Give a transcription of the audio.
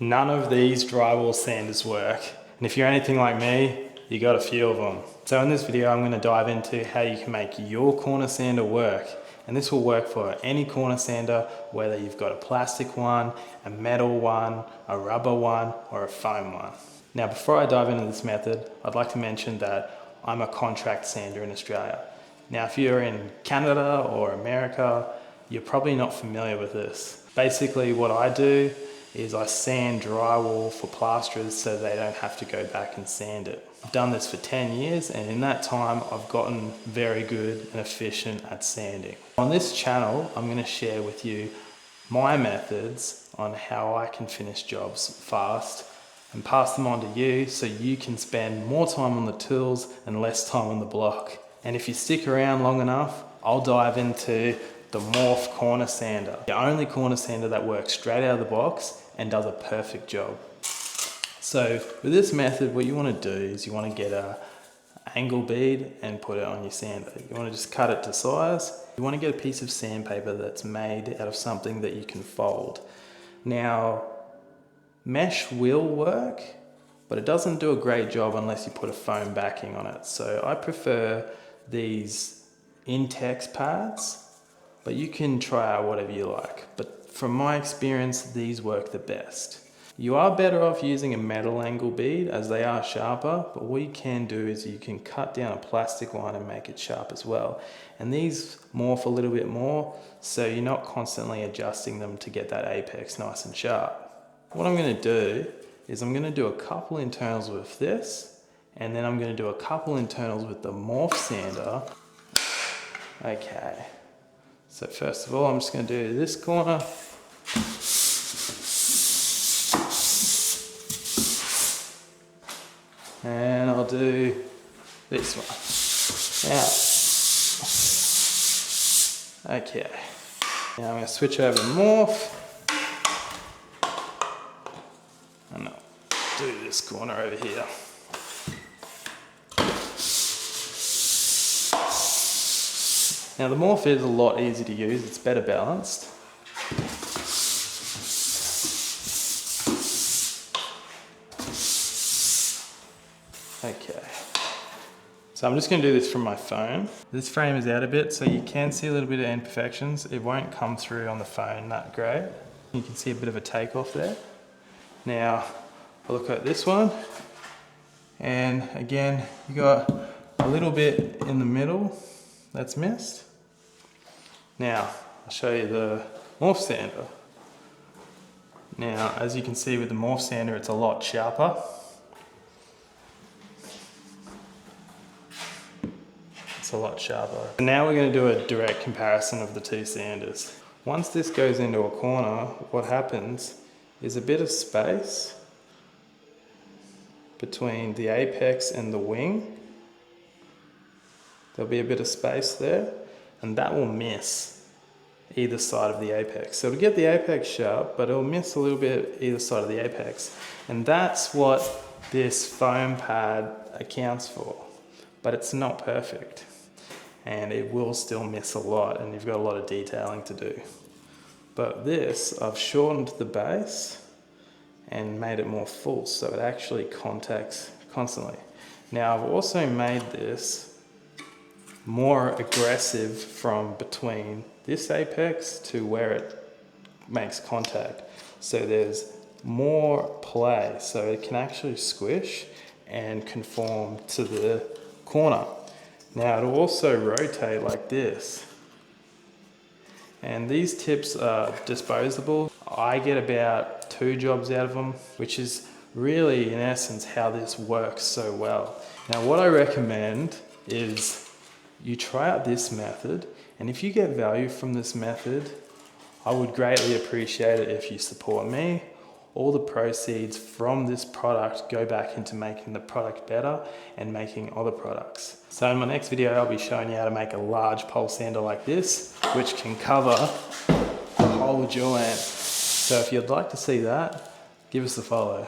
None of these drywall sanders work. And if you're anything like me, you got a few of them. So in this video, I'm gonna dive into how you can make your corner sander work. And this will work for any corner sander, whether you've got a plastic one, a metal one, a rubber one, or a foam one. Now, before I dive into this method, I'd like to mention that I'm a contract sander in Australia. Now, if you're in Canada or America, you're probably not familiar with this. Basically, what I do is I sand drywall for plasterers so they don't have to go back and sand it. I've done this for 10 years, and in that time I've gotten very good and efficient at sanding. On this channel, I'm going to share with you my methods on how I can finish jobs fast and pass them on to you so you can spend more time on the tools and less time on the block. And if you stick around long enough, I'll dive into the Morph corner sander, the only corner sander that works straight out of the box and does a perfect job. So with this method, what you want to do is you want to get a angle bead and put it on your sander. You want to just cut it to size. You want to get a piece of sandpaper that's made out of something that you can fold. Now, mesh will work, but it doesn't do a great job unless you put a foam backing on it. So I prefer these Intex pads, but you can try out whatever you like. But from my experience, these work the best. You are better off using a metal angle bead as they are sharper, but what you can do is you can cut down a plastic one and make it sharp as well. And these morph a little bit more, so you're not constantly adjusting them to get that apex nice and sharp. What I'm gonna do is I'm gonna do a couple internals with this, and then I'm gonna do a couple internals with the Morph sander. Okay. So first of all, I'm just going to do this corner. And I'll do this one. Now, okay. Now I'm going to switch over to Morph. And I'll do this corner over here. Now the Morph is a lot easier to use, it's better balanced. Okay, so I'm just going to do this from my phone. This frame is out a bit, so you can see a little bit of imperfections. It won't come through on the phone that great. You can see a bit of a takeoff there. Now, I'll look at this one, and again, you got a little bit in the middle that's missed. Now, I'll show you the Morph sander. Now, as you can see with the Morph sander, it's a lot sharper. It's a lot sharper. And now we're going to do a direct comparison of the two sanders. Once this goes into a corner, what happens is a bit of space between the apex and the wing. There'll be a bit of space there, and that will miss either side of the apex. So it'll get the apex sharp, but it'll miss a little bit either side of the apex. And that's what this foam pad accounts for. But it's not perfect. And it will still miss a lot, and you've got a lot of detailing to do. But this, I've shortened the base and made it more full, so it actually contacts constantly. Now I've also made this more aggressive from between this apex to where it makes contact. So there's more play, so it can actually squish and conform to the corner. Now it'll also rotate like this. And these tips are disposable. I get about 2 jobs out of them, which is really in essence how this works so well. Now what I recommend is you try out this method, and if you get value from this method, I would greatly appreciate it if you support me. All the proceeds from this product go back into making the product better and making other products. So in my next video, I'll be showing you how to make a large pole sander like this, which can cover the whole joint. So if you'd like to see that, give us a follow.